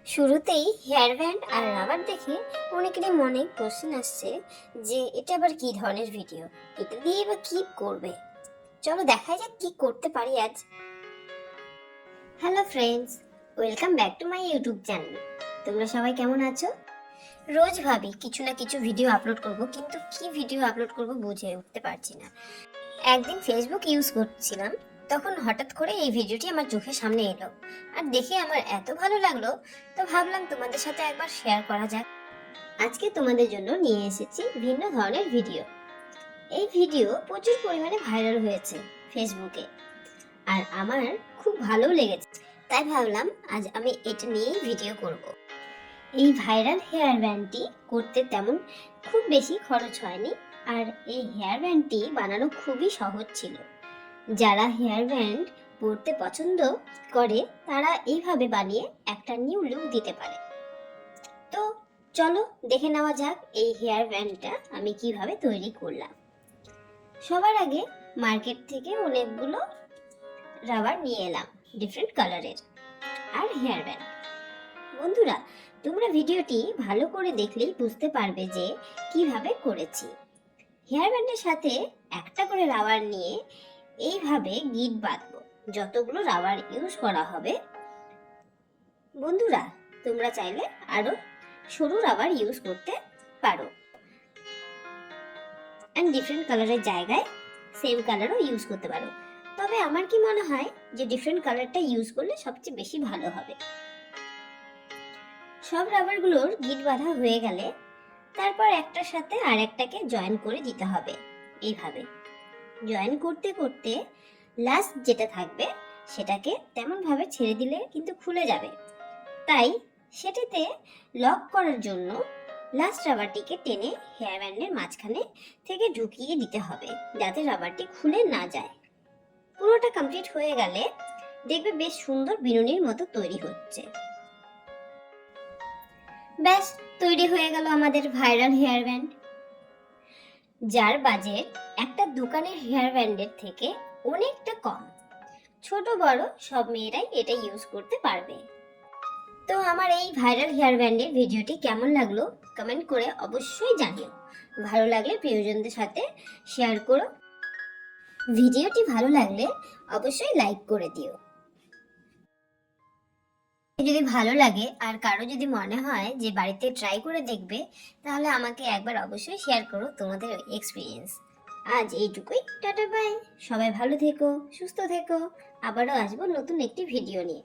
শুরুতেই hair band আর rubber দেখে অনেকেরই মনে কোশ্চেন আসছে যে এটা আবার কি ধরনের ভিডিও, এটা দিয়ে বা কি করবে। চলো দেখা যাক কি করতে পারি আজ। Hello friends, welcome back to my YouTube channel. তোমরা সবাই কেমন আছো? রোজ ভাবি কিছু না কিছু ভিডিও আপলোড করব, কিন্তু কি ভিডিও আপলোড করব বুঝে উঠতে পারছি না। একদিন ফেসবুক ইউজ করছিলাম, তখন হঠাৎ করে এই ভিডিওটি আমার চোখের সামনে এলো আর দেখে আমার এত ভালো লাগলো, তো ভাবলাম তোমাদের সাথে একবার শেয়ার করা যাক। আজকে তোমাদের জন্য নিয়ে এসেছি ভিন্ন ধরনের ভিডিও। এই ভিডিও প্রচুর পরিমাণে ভাইরাল হয়েছে ফেসবুকে, আর আমার খুব ভালো লেগেছে, তাই ভাবলাম আজ আমি এটা নিয়েই ভিডিও করব। এই ভাইরাল হেয়ার ব্যান্ডটি করতে তেমন খুব বেশি খরচ হয়নি, আর এই হেয়ার ব্যান্ডটি বানানো খুবই সহজ ছিল। যারা হেয়ার ব্যান্ড পরতে পছন্দ করে তারা এইভাবে বানিয়ে একটা নিউ লুক দিতে পারে। তো চলো দেখে নেওয়া যাক এই হেয়ার ব্যান্ডটা আমি কিভাবে তৈরি করলাম। সবার আগে মার্কেট থেকে অনেকগুলো রাবার নিয়ে এলাম ডিফারেন্ট কালারের, আর হেয়ার ব্যান্ড। বন্ধুরা, তোমরা ভিডিওটি ভালো করে দেখলেই বুঝতে পারবে যে কিভাবে করেছি। হেয়ার ব্যান্ডের সাথে একটা করে রাবার নিয়ে এইভাবে গিট বাঁধবো যতগুলো রাবার ইউজ করা হবে। বন্ধুরা, তোমরা চাইলে আরো সরু রাবার ইউজ করতে পারো, এন্ড ডিফারেন্ট কালারের জায়গায় সেম কালারও ইউজ করতে পারো। তবে আমার কি মনে হয় যে ডিফারেন্ট কালারটা ইউজ করলে সবচেয়ে বেশি ভালো হবে। সব রাবারগুলোর গিট বাঁধা হয়ে গেলে তারপর একটার সাথে আর একটাকে জয়েন করে দিতে হবে। এইভাবে জয়েন করতে করতে লাস্ট যেটা থাকবে সেটাকে তেমন ভাবে ছেড়ে দিলে কিন্তু খুলে যাবে, তাই সেটাতে লক করার জন্য লাস্ট রাবারটিকে টেনে হেয়ার ব্যান্ডের মাঝখানে থেকে ঢুকিয়ে দিতে হবে যাতে রাবারটি খুলে না যায়। পুরোটা কমপ্লিট হয়ে গেলে দেখবে বেশ সুন্দর বিনুনির মতো তৈরি হচ্ছে। ব্যাস, তৈরি হয়ে গেল আমাদের ভাইরাল হেয়ার ব্যান্ড, যার বাজেট একটা দোকানের হেয়ার ব্যান্ডের থেকে অনেকটা কম। ছোট বড় সব মেয়েরাই এটা ইউজ করতে পারবে। তো আমার এই ভাইরাল হেয়ার ব্যান্ডের ভিডিওটি কেমন লাগলো কমেন্ট করে অবশ্যই জানিও। ভালো লাগলে প্রিয়জনদের সাথে শেয়ার করো। ভিডিওটি ভালো লাগলে অবশ্যই লাইক করে দিও। যদি ভালো লাগে আর কারো যদি মনে হয় যে বাড়িতে ট্রাই করে দেখবে, তাহলে আমাকে একবার অবশ্যই শেয়ার করো তোমাদের এক্সপিরিয়েন্স। আজ এইটুকুই, টাটা বাই। সবাই ভালো থেকো, সুস্থ থেকো। আবারও আসবো নতুন একটি ভিডিও নিয়ে।